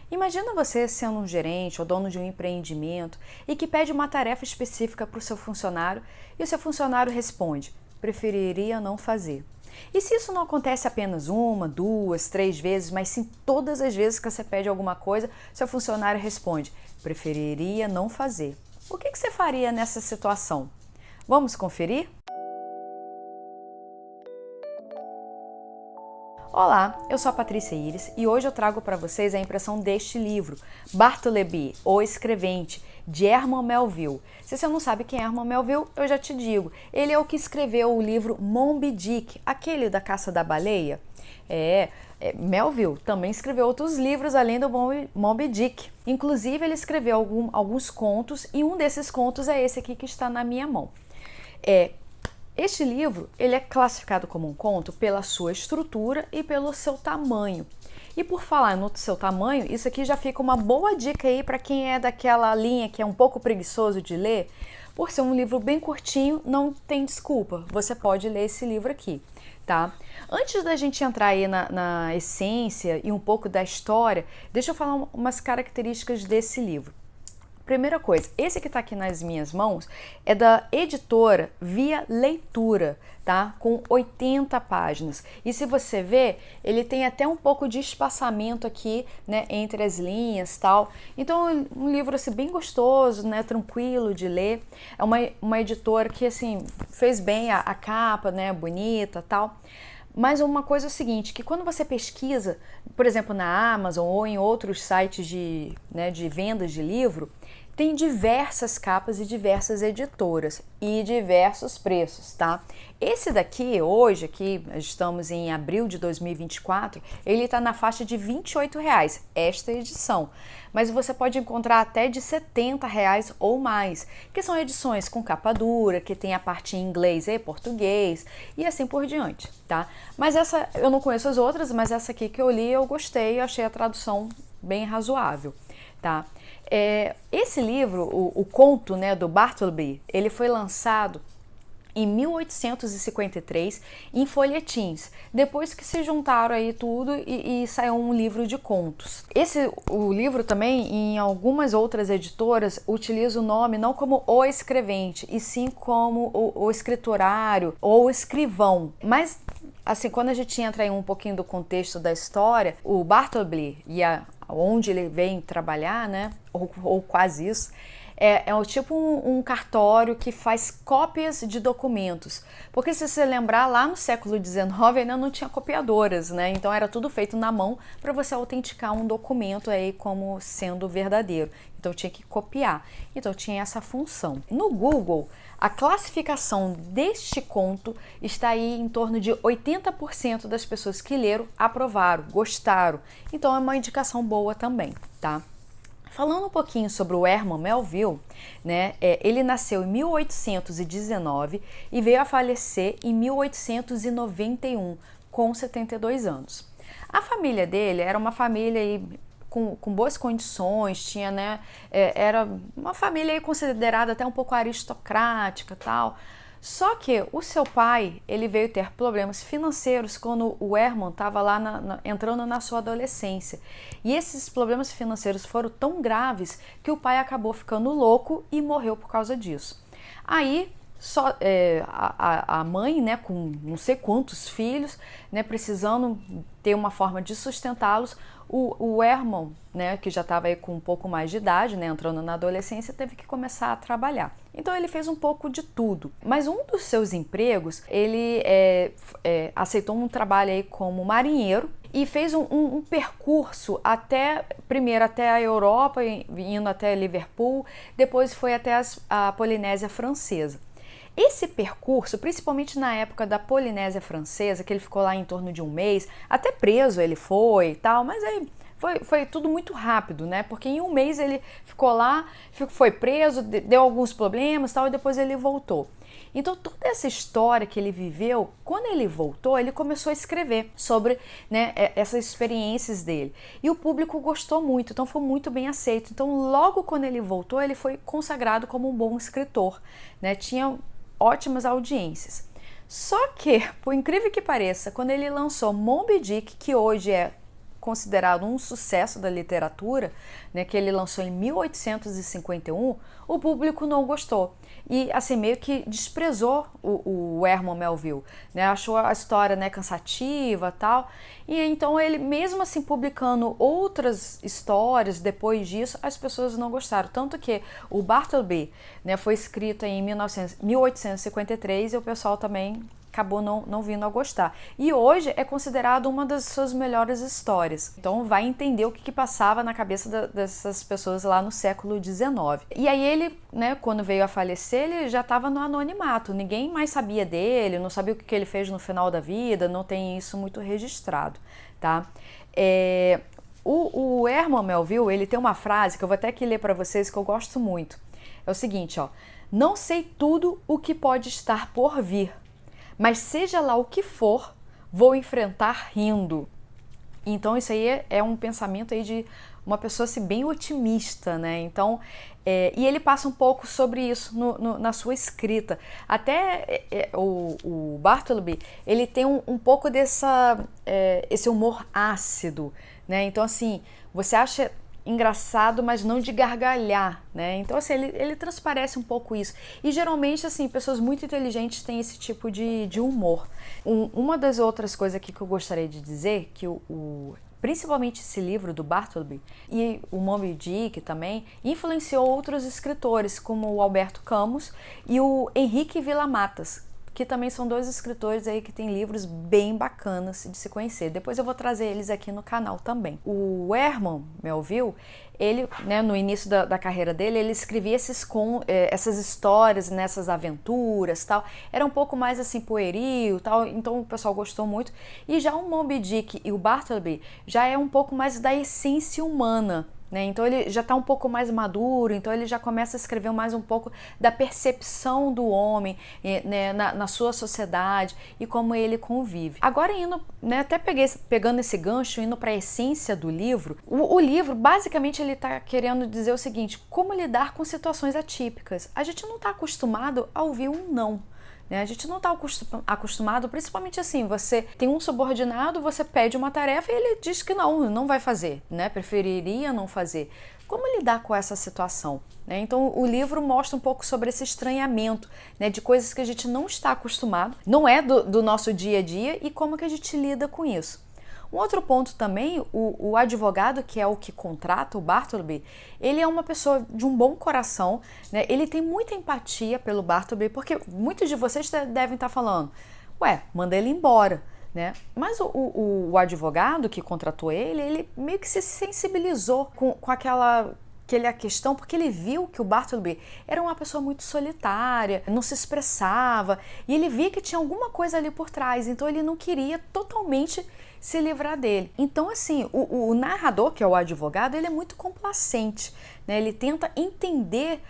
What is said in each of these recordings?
Imagina você sendo um gerente ou dono de um empreendimento e que pede uma tarefa específica para o seu funcionário e o seu funcionário responde: preferiria não fazer. E se isso não acontece apenas uma, duas, três vezes, mas sim todas as vezes que você pede alguma coisa, seu funcionário responde: preferiria não fazer. O que você faria nessa situação? Vamos conferir? Olá, eu sou a Patrícia Iris e hoje eu trago para vocês a impressão deste livro, Bartleby, O Escrevente, de Herman Melville. Se você não sabe quem é Herman Melville, eu já te digo. Ele é o que escreveu o livro Moby Dick, aquele da caça da baleia. Melville também escreveu outros livros além do Moby Dick. Inclusive, ele escreveu alguns contos e um desses contos é esse aqui que está na minha mão. Este livro ele é classificado como um conto pela sua estrutura e pelo seu tamanho. E por falar no seu tamanho, isso aqui já fica uma boa dica aí para quem é daquela linha que é um pouco preguiçoso de ler. Por ser um livro bem curtinho, não tem desculpa, você pode ler esse livro aqui, tá? Antes da gente entrar aí na essência e um pouco da história, deixa eu falar umas características desse livro. Primeira coisa, esse que está aqui nas minhas mãos é da editora Via Leitura, tá? Com 80 páginas. E se você ver, ele tem até um pouco de espaçamento aqui, né, entre as linhas, tal. Então, um livro assim bem gostoso, né, tranquilo de ler. É uma editora que assim fez bem a capa, né, bonita, tal. Mas uma coisa é o seguinte, que quando você pesquisa, por exemplo, na Amazon ou em outros sites de vendas de livro, tem diversas capas e diversas editoras e diversos preços, tá? Esse daqui, hoje, aqui estamos em abril de 2024, ele está na faixa de R$28, esta edição. Mas você pode encontrar até de R$70 ou mais, que são edições com capa dura, que tem a parte em inglês e português e assim por diante, tá? Mas essa, eu não conheço as outras, mas essa aqui que eu li, eu gostei, eu achei a tradução bem razoável, tá? Esse livro, o conto, né, do Bartleby, ele foi lançado em 1853 em folhetins, depois que se juntaram aí tudo e saiu um livro de contos. O livro também, em algumas outras editoras, utiliza o nome não como o escrevente, e sim como o escriturário ou escrivão. Mas, assim, quando a gente entra em um pouquinho do contexto da história, o Bartleby e onde ele vem trabalhar, né, ou quase isso, é tipo um cartório que faz cópias de documentos. Porque se você lembrar, lá no século XIX ainda não tinha copiadoras, né? Então era tudo feito na mão para você autenticar um documento aí como sendo verdadeiro. Então tinha que copiar. Então tinha essa função. No Google, a classificação deste conto está aí em torno de 80% das pessoas que leram aprovaram, gostaram. Então é uma indicação boa também, tá? Falando um pouquinho sobre o Herman Melville, né, ele nasceu em 1819 e veio a falecer em 1891, com 72 anos. A família dele era uma família aí com boas condições, tinha, né, era uma família aí considerada até um pouco aristocrática, tal. Só que o seu pai, ele veio ter problemas financeiros quando o Herman estava lá entrando na sua adolescência. E esses problemas financeiros foram tão graves que o pai acabou ficando louco e morreu por causa disso. Aí, a mãe, né, com não sei quantos filhos, né, precisando ter uma forma de sustentá-los, o Herman, né, que já estava aí com um pouco mais de idade, né, entrando na adolescência, teve que começar a trabalhar. Então ele fez um pouco de tudo. Mas um dos seus empregos, ele aceitou um trabalho aí como marinheiro e fez um percurso primeiro até a Europa, indo até Liverpool, depois foi até a Polinésia Francesa. Esse percurso, principalmente na época da Polinésia Francesa, que ele ficou lá em torno de um mês, até preso ele foi e tal, mas aí foi tudo muito rápido, né? Porque em um mês ele ficou lá, foi preso, deu alguns problemas e tal, e depois ele voltou. Então, toda essa história que ele viveu, quando ele voltou, ele começou a escrever sobre, né, essas experiências dele. E o público gostou muito, então foi muito bem aceito. Então, logo quando ele voltou, ele foi consagrado como um bom escritor, né? Tinha ótimas audiências. Só que, por incrível que pareça, quando ele lançou Moby Dick, que hoje é considerado um sucesso da literatura, né, que ele lançou em 1851, o público não gostou. E assim, meio que desprezou o Herman Melville, né, achou a história, né, cansativa e tal. E então ele, mesmo assim, publicando outras histórias depois disso, as pessoas não gostaram. Tanto que o Bartleby, né, foi escrito em 1853 e o pessoal também acabou não vindo a gostar. E hoje é considerado uma das suas melhores histórias. Então vai entender o que passava na cabeça dessas pessoas lá no século XIX. E aí ele, né, quando veio a falecer, ele já estava no anonimato. Ninguém mais sabia dele, não sabia o que ele fez no final da vida, não tem isso muito registrado, tá? O Herman Melville, ele tem uma frase que eu vou até aqui ler para vocês que eu gosto muito. É o seguinte, ó: não sei tudo o que pode estar por vir, mas seja lá o que for, vou enfrentar rindo. Então isso aí é um pensamento aí de uma pessoa assim, bem otimista, né? Então, e ele passa um pouco sobre isso na sua escrita. Até o Bartleby, ele tem um pouco esse humor ácido, né? Então assim, você acha engraçado, mas não de gargalhar, né? Então, assim, ele transparece um pouco isso. E geralmente, assim, pessoas muito inteligentes têm esse tipo de humor. Uma das outras coisas aqui que eu gostaria de dizer, que principalmente esse livro do Bartleby e o Moby Dick também, influenciou outros escritores, como o Alberto Camus e o Henrique Villa-Matas, que também são dois escritores aí que têm livros bem bacanas de se conhecer. Depois eu vou trazer eles aqui no canal também. O Herman Melville, ele, né, no início da carreira dele, ele escrevia essas histórias, nessas aventuras, tal. Era um pouco mais assim pueril, tal. Então o pessoal gostou muito. E já o Moby Dick e o Bartleby já é um pouco mais da essência humana, né? Então ele já está um pouco mais maduro, então ele já começa a escrever mais um pouco da percepção do homem, né, na sua sociedade e como ele convive. Agora indo, né, até pegando esse gancho, indo para a essência do livro, o livro basicamente ele está querendo dizer o seguinte: como lidar com situações atípicas. A gente não está acostumado a ouvir um não. A gente não está acostumado, principalmente assim, você tem um subordinado, você pede uma tarefa e ele diz que não vai fazer, né? Preferiria não fazer. Como lidar com essa situação? Então o livro mostra um pouco sobre esse estranhamento, né, de coisas que a gente não está acostumado, não é do nosso dia a dia, e como que a gente lida com isso. Um outro ponto também, o advogado, que é o que contrata o Bartleby, ele é uma pessoa de um bom coração, né? Ele tem muita empatia pelo Bartleby, porque muitos de vocês devem estar falando, ué, manda ele embora, né? Mas o advogado que contratou ele meio que se sensibilizou com aquela questão, porque ele viu que o Bartleby era uma pessoa muito solitária, não se expressava, e ele via que tinha alguma coisa ali por trás, então ele não queria totalmente se livrar dele. Então, assim, o narrador, que é o advogado, ele é muito complacente, né? Ele tenta entender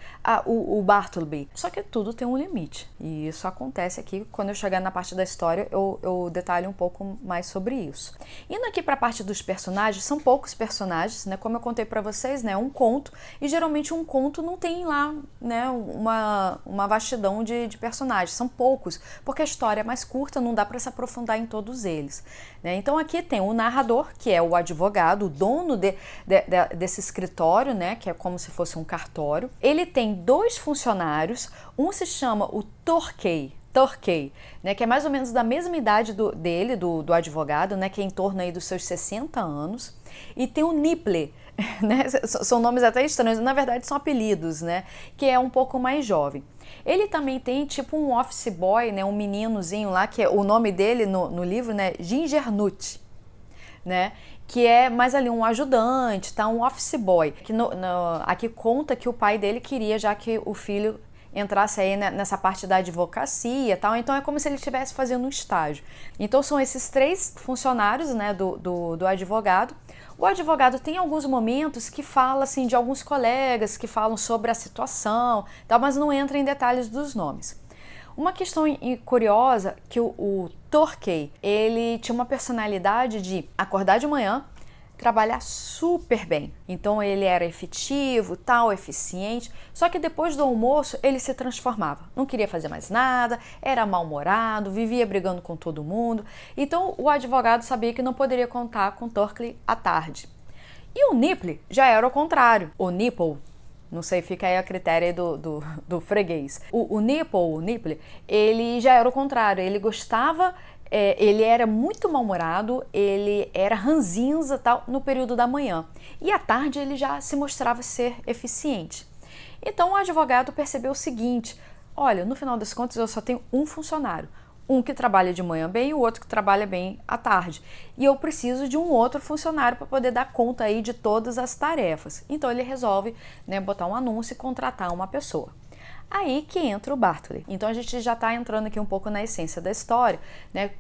o Bartleby. Só que tudo tem um limite. E isso acontece aqui. Quando eu chegar na parte da história, eu detalho um pouco mais sobre isso. Indo aqui para a parte dos personagens, são poucos personagens, né? Como eu contei para vocês, né? Um conto. E geralmente um conto não tem lá, né, uma vastidão de personagens. São poucos, porque a história é mais curta, não dá para se aprofundar em todos eles, né? Então aqui tem o narrador, que é o advogado, o dono desse escritório, né, que é como se fosse um cartório. Ele tem dois funcionários, um se chama o Torquay, né, que é mais ou menos da mesma idade do advogado, né, que é em torno aí dos seus 60 anos. E tem o Niple, né, são nomes até estranhos, na verdade são apelidos, né, que é um pouco mais jovem. Ele também tem tipo um office boy, né, um meninozinho lá, que é o nome dele no livro, né, Gingernut, né, que é mais ali um ajudante, tá, um office boy, que aqui conta que o pai dele queria já que o filho entrasse aí nessa parte da advocacia e tal, então é como se ele estivesse fazendo um estágio. Então são esses três funcionários, né, do advogado. O advogado tem alguns momentos que fala assim de alguns colegas que falam sobre a situação, tal, mas não entra em detalhes dos nomes. Uma questão curiosa que o Torquay, ele tinha uma personalidade de acordar de manhã, trabalhar super bem. Então ele era efetivo, tal, eficiente, só que depois do almoço ele se transformava. Não queria fazer mais nada, era mal-humorado, vivia brigando com todo mundo. Então o advogado sabia que não poderia contar com Turkley à tarde. E o Nipple já era o contrário. O Nipple, não sei, fica aí a critério do freguês. O Nipple, ele já era o contrário, ele gostava... ele era muito mal-humorado, ele era ranzinza tal, no período da manhã. E à tarde ele já se mostrava ser eficiente. Então o advogado percebeu o seguinte: olha, no final das contas eu só tenho um funcionário. Um que trabalha de manhã bem e o outro que trabalha bem à tarde. E eu preciso de um outro funcionário para poder dar conta aí de todas as tarefas. Então ele resolve, né, botar um anúncio e contratar uma pessoa. Aí que entra o Bartleby. Então a gente já está entrando aqui um pouco na essência da história, né?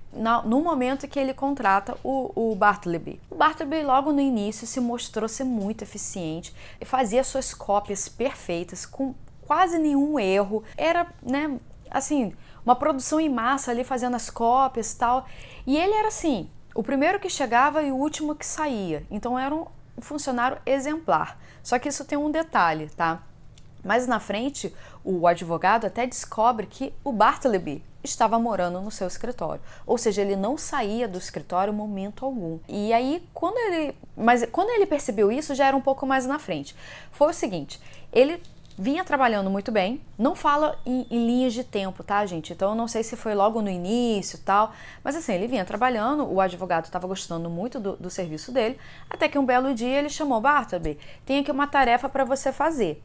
No momento que ele contrata o Bartleby. O Bartleby logo no início se mostrou ser muito eficiente, fazia suas cópias perfeitas, com quase nenhum erro. Era, né, assim, uma produção em massa ali fazendo as cópias e tal. E ele era assim, o primeiro que chegava e o último que saía. Então era um funcionário exemplar. Só que isso tem um detalhe, tá? Mais na frente, o advogado até descobre que o Bartleby estava morando no seu escritório. Ou seja, ele não saía do escritório em momento algum. E aí, quando ele percebeu isso, já era um pouco mais na frente. Foi o seguinte, ele vinha trabalhando muito bem, não fala em linhas de tempo, tá, gente? Então eu não sei se foi logo no início e tal, mas assim, ele vinha trabalhando, o advogado estava gostando muito do serviço dele, até que um belo dia ele chamou: Bartleby, tem aqui uma tarefa para você fazer.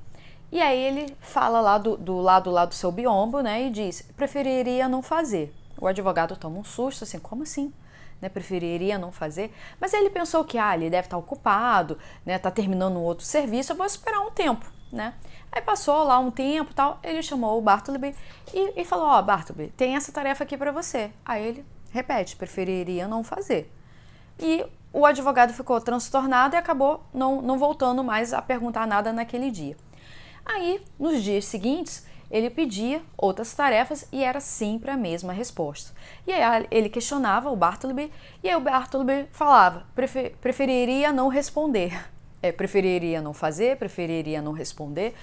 E aí ele fala lá do lado lá do seu biombo, né, e diz: preferiria não fazer. O advogado toma um susto, assim, como assim? Né, preferiria não fazer? Mas aí ele pensou que, ele deve estar ocupado, né, tá terminando um outro serviço, eu vou esperar um tempo, né? Aí passou lá um tempo e tal, ele chamou o Bartleby e falou: Bartleby, tem essa tarefa aqui para você. Aí ele repete: preferiria não fazer. E o advogado ficou transtornado e acabou não voltando mais a perguntar nada naquele dia. Aí, nos dias seguintes, ele pedia outras tarefas e era sempre a mesma resposta. E aí ele questionava o Bartleby e aí o Bartleby falava: preferiria não responder. Preferiria não fazer, preferiria não responder.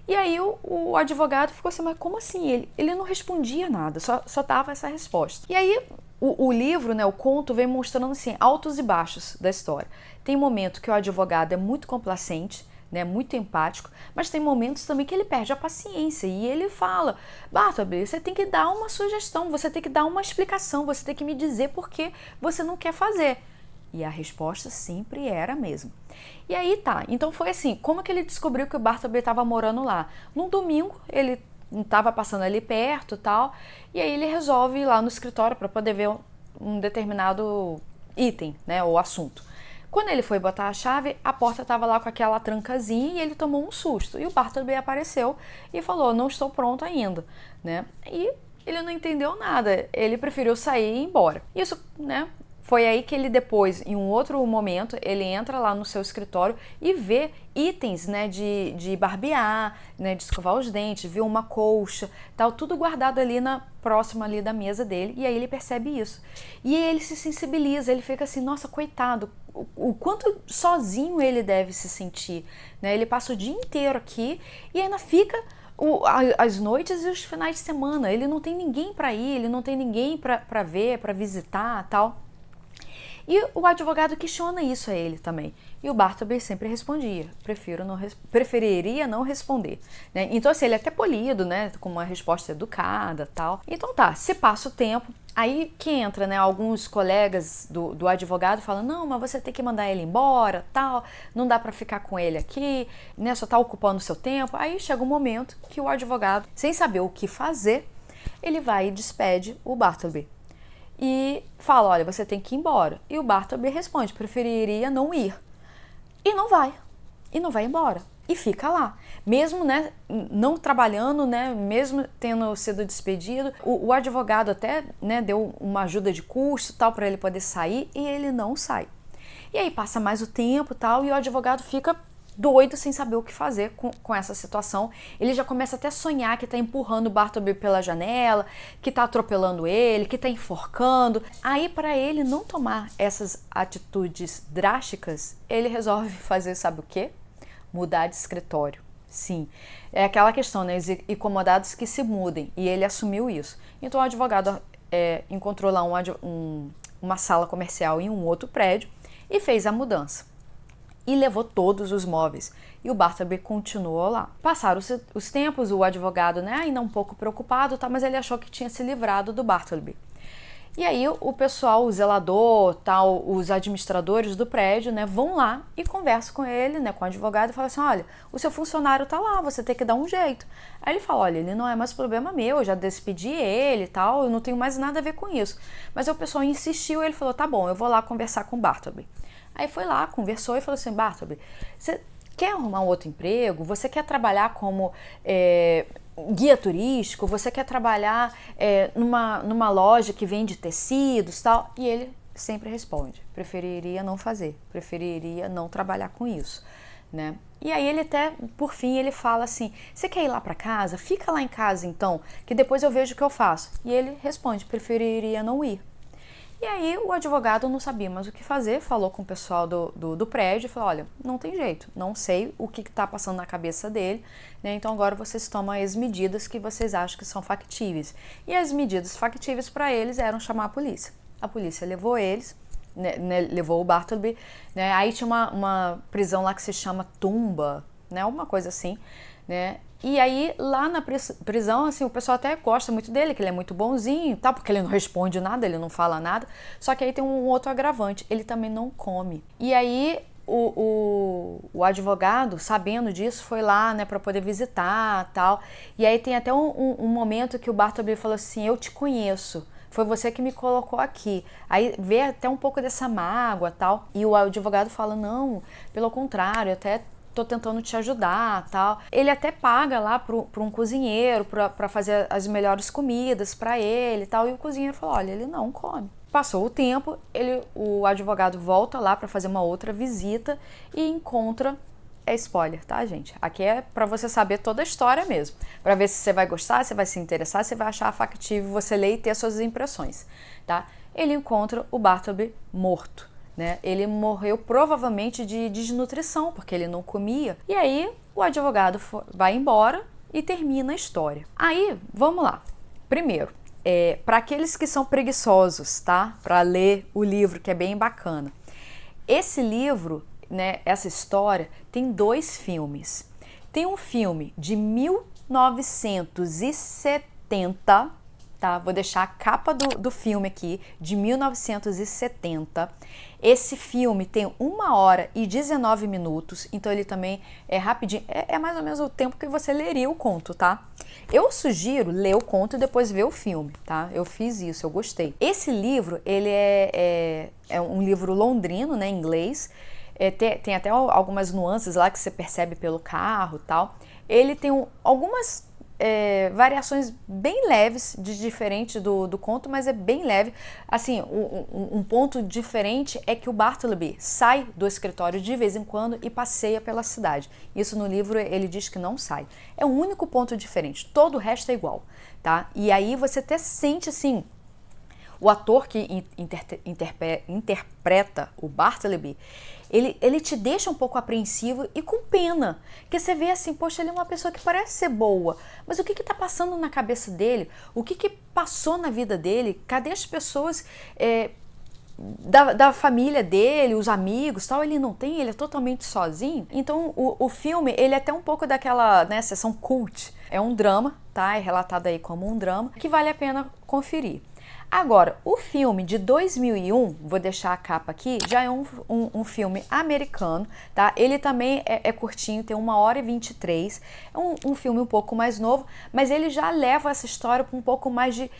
E aí o advogado ficou assim: mas como assim? Ele não respondia nada, só dava essa resposta. E aí o livro, né, o conto, vem mostrando assim, altos e baixos da história. Tem momento que o advogado é muito complacente, né, muito empático, mas tem momentos também que ele perde a paciência e ele fala: Bartleby, você tem que dar uma sugestão, você tem que dar uma explicação, você tem que me dizer por que você não quer fazer. E a resposta sempre era a mesma. E aí tá, então foi assim, como que ele descobriu que o Bartleby estava morando lá? Num domingo, ele estava passando ali perto e tal, e aí ele resolve ir lá no escritório para poder ver um determinado item, né, ou assunto. Quando ele foi botar a chave, a porta estava lá com aquela trancazinha e ele tomou um susto. E o Bartleby apareceu e falou: não estou pronto ainda, né? E ele não entendeu nada, ele preferiu sair e ir embora. Isso, né? Foi aí que ele depois, em um outro momento, ele entra lá no seu escritório e vê itens, né, de barbear, né, de escovar os dentes, vê uma colcha, tal, tudo guardado ali próximo ali da mesa dele, e aí ele percebe isso. E ele se sensibiliza, ele fica assim: nossa, coitado, o quanto sozinho ele deve se sentir, né? Ele passa o dia inteiro aqui e ainda fica as noites e os finais de semana, ele não tem ninguém para ir, ele não tem ninguém para ver, para visitar, tal. E o advogado questiona isso a ele também. E o Bartleby sempre respondia: preferiria não responder. Né? Então, assim, ele é até polido, né? Com uma resposta educada, tal. Então tá, se passa o tempo, aí que entra, né? Alguns colegas do advogado falam: não, mas você tem que mandar ele embora, tal. Não dá pra ficar com ele aqui, né? Só tá ocupando o seu tempo. Aí chega um momento que o advogado, sem saber o que fazer, ele vai e despede o Bartleby. E fala: olha, você tem que ir embora. E o Bartleby responde: preferiria não ir. E não vai. E não vai embora. E fica lá. Mesmo, né, não trabalhando, né, mesmo tendo sido despedido, o advogado até, né, deu uma ajuda de custo tal para ele poder sair e ele não sai. E aí passa mais o tempo tal e o advogado fica doido, sem saber o que fazer com essa situação. Ele já começa até a sonhar que tá empurrando o Bartleby pela janela, que tá atropelando ele, que tá enforcando. Aí, para ele não tomar essas atitudes drásticas, ele resolve fazer, sabe o quê? Mudar de escritório. Sim, é aquela questão, né? Os incomodados que se mudem, e ele assumiu isso. Então o advogado encontrou lá uma sala comercial em um outro prédio e fez a mudança. E levou todos os móveis. E o Bartleby continuou lá. Passaram os tempos, o advogado, né, ainda um pouco preocupado, tá, mas ele achou que tinha se livrado do Bartleby. E aí o pessoal, o zelador, tal, os administradores do prédio, né, vão lá e conversam com ele, né, com o advogado, e falam assim: olha, o seu funcionário tá lá, você tem que dar um jeito. Aí ele fala: olha, ele não é mais problema meu, eu já despedi ele e tal, eu não tenho mais nada a ver com isso. Mas aí o pessoal insistiu e ele falou: tá bom, eu vou lá conversar com o Bartleby. Aí foi lá, conversou e falou assim: Bartleby, você quer arrumar um outro emprego? Você quer trabalhar como guia turístico? Você quer trabalhar numa loja que vende tecidos e tal? E ele sempre responde: preferiria não fazer, preferiria não trabalhar com isso, né? E aí ele até, por fim, ele fala assim: você quer ir lá para casa? Fica lá em casa então, que depois eu vejo o que eu faço. E ele responde: preferiria não ir. E aí o advogado não sabia mais o que fazer, falou com o pessoal do prédio e falou: olha, não tem jeito, não sei o que está passando na cabeça dele, né? Então agora vocês tomam as medidas que vocês acham que são factíveis. E as medidas factíveis para eles eram chamar a polícia. A polícia levou eles, né, levou o Bartleby, né? Aí tinha uma prisão lá que se chama Tumba, né? Alguma coisa assim, né? E aí, lá na prisão, assim, o pessoal até gosta muito dele, que ele é muito bonzinho, tá? Porque ele não responde nada, ele não fala nada. Só que aí tem um outro agravante: ele também não come. E aí, o advogado, sabendo disso, foi lá, né, para poder visitar, tal. E aí tem até um momento que o Bartleby falou assim: eu te conheço, foi você que me colocou aqui. Aí vê até um pouco dessa mágoa, tal. E o advogado fala: não, pelo contrário, até tô tentando te ajudar, tal. Ele até paga lá para um cozinheiro para fazer as melhores comidas para ele, tal. E o cozinheiro falou: olha, ele não come. Passou o tempo, o advogado volta lá para fazer uma outra visita e encontra. É spoiler, tá, gente? Aqui é para você saber toda a história mesmo, para ver se você vai gostar, se vai se interessar, se vai achar factível você ler e ter suas impressões, tá? Ele encontra o Bartleby morto. Né? Ele morreu provavelmente de desnutrição, porque ele não comia. E aí o advogado vai embora e termina a história. Aí, vamos lá. Primeiro, para aqueles que são preguiçosos, tá? Para ler o livro, que é bem bacana. Esse livro, né, essa história, tem 2 filmes. Tem um filme de 1970, tá? Vou deixar a capa do filme aqui, de 1970. Esse filme tem 1h19, então ele também é rapidinho, é mais ou menos o tempo que você leria o conto, tá? Eu sugiro ler o conto e depois ver o filme, tá? Eu fiz isso, eu gostei. Esse livro, ele é um livro londrino, né, em inglês. Tem até algumas nuances lá que você percebe pelo carro e tal. Ele tem algumas variações bem leves, diferente do conto, mas é bem leve. Assim, um ponto diferente é que o Bartleby sai do escritório de vez em quando e passeia pela cidade. Isso no livro ele diz que não sai. É o único ponto diferente, todo o resto é igual, tá? E aí você até sente, assim, o ator que interpreta o Bartleby, ele te deixa um pouco apreensivo e com pena, que você vê assim: poxa, ele é uma pessoa que parece ser boa, mas o que está passando na cabeça dele? O que passou na vida dele? Cadê as pessoas da família dele, os amigos, tal? Ele não tem, ele é totalmente sozinho. Então o filme, ele é até um pouco daquela, né, sessão cult. É um drama, tá? É relatado aí como um drama, que vale a pena conferir. Agora, o filme de 2001, vou deixar a capa aqui, já é um filme americano, tá? Ele também é curtinho, tem 1h23, é um filme um pouco mais novo, mas ele já leva essa história para um pouco mais de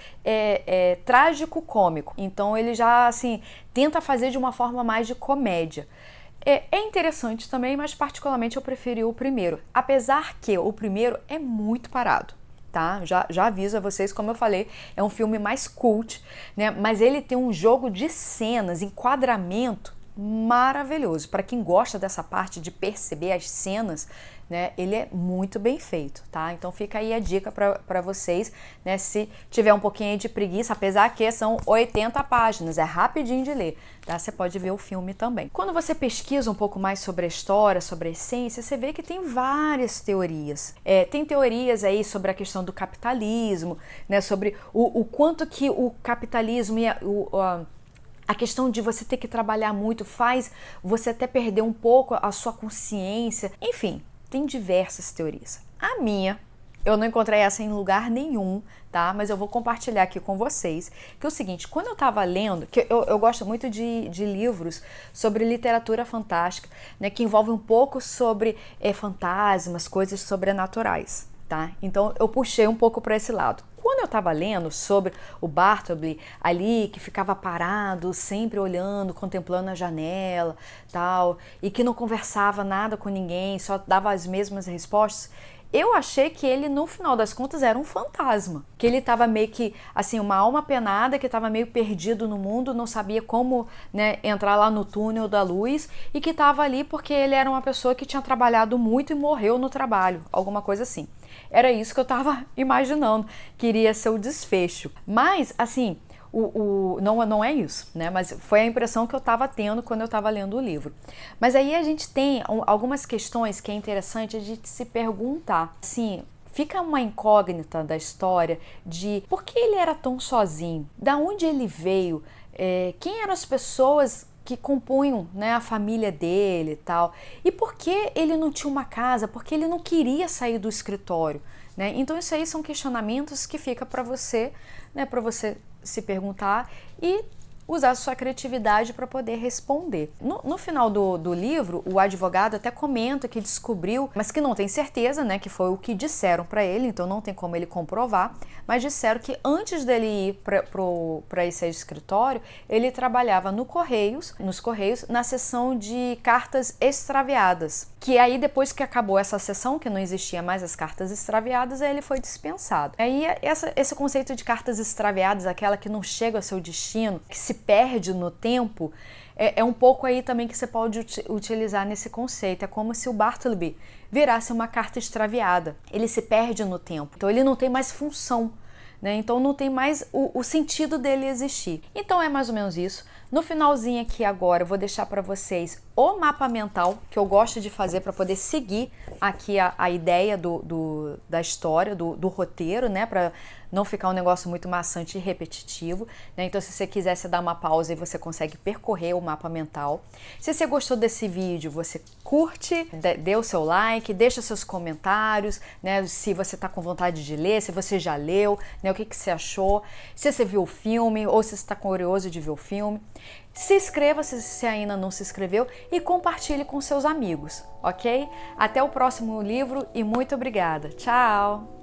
trágico-cômico. Então ele já, assim, tenta fazer de uma forma mais de comédia. É interessante também, mas particularmente eu preferi o primeiro, apesar que o primeiro é muito parado. Tá? Já aviso a vocês, como eu falei, é um filme mais cult, né? Mas ele tem um jogo de cenas, enquadramento maravilhoso. Para quem gosta dessa parte de perceber as cenas, né, ele é muito bem feito, tá? Então fica aí a dica para vocês, né, se tiver um pouquinho de preguiça, apesar que são 80 páginas, é rapidinho de ler, tá? Você pode ver o filme também. Quando você pesquisa um pouco mais sobre a história, sobre a essência, você vê que tem várias teorias. Tem teorias aí sobre a questão do capitalismo, né, sobre o quanto que o capitalismo e a questão de você ter que trabalhar muito faz você até perder um pouco a sua consciência. Enfim, tem diversas teorias. A minha, eu não encontrei essa em lugar nenhum, tá? Mas eu vou compartilhar aqui com vocês, que é o seguinte, quando eu tava lendo, que eu gosto muito de livros sobre literatura fantástica, né, que envolve um pouco sobre fantasmas, coisas sobrenaturais, tá? Então eu puxei um pouco para esse lado. Quando eu estava lendo sobre o Bartleby ali, que ficava parado, sempre olhando, contemplando a janela, tal, e que não conversava nada com ninguém, só dava as mesmas respostas, eu achei que ele, no final das contas, era um fantasma. Que ele estava meio que, assim, uma alma penada, que estava meio perdido no mundo, não sabia como, né, entrar lá no túnel da luz, e que estava ali porque ele era uma pessoa que tinha trabalhado muito e morreu no trabalho, alguma coisa assim. Era isso que eu estava imaginando, que iria ser o desfecho. Mas, assim, não é isso, né? Mas foi a impressão que eu estava tendo quando eu estava lendo o livro. Mas aí a gente tem algumas questões que é interessante a gente se perguntar. Assim, fica uma incógnita da história de por que ele era tão sozinho, da onde ele veio, quem eram as pessoas que compunham, né, a família dele e tal. E por que ele não tinha uma casa? Porque ele não queria sair do escritório, né? Então isso aí são questionamentos que fica para você, né, para você se perguntar e usar a sua criatividade para poder responder. No final do livro, o advogado até comenta que descobriu, mas que não tem certeza, né, que foi o que disseram para ele, então não tem como ele comprovar, mas disseram que antes dele ir para esse escritório, ele trabalhava nos Correios, na seção de cartas extraviadas, que aí depois que acabou essa seção, que não existia mais as cartas extraviadas, aí ele foi dispensado. Aí esse conceito de cartas extraviadas, aquela que não chega ao seu destino, que se perde no tempo, é um pouco aí também que você pode utilizar nesse conceito. É como se o Bartleby virasse uma carta extraviada. Ele se perde no tempo, então ele não tem mais função, né? Então não tem mais o sentido dele existir. Então é mais ou menos isso. No finalzinho aqui agora eu vou deixar para vocês o mapa mental que eu gosto de fazer para poder seguir aqui a ideia da história, do roteiro, né? Para não ficar um negócio muito maçante e repetitivo, né? Então se você quiser, você dá uma pausa e você consegue percorrer o mapa mental. Se você gostou desse vídeo, você curte, dê o seu like, deixa seus comentários, né? Se você está com vontade de ler, se você já leu, né? O que você achou, se você viu o filme ou se você está curioso de ver o filme. Se inscreva se ainda não se inscreveu e compartilhe com seus amigos, ok? Até o próximo livro e muito obrigada. Tchau!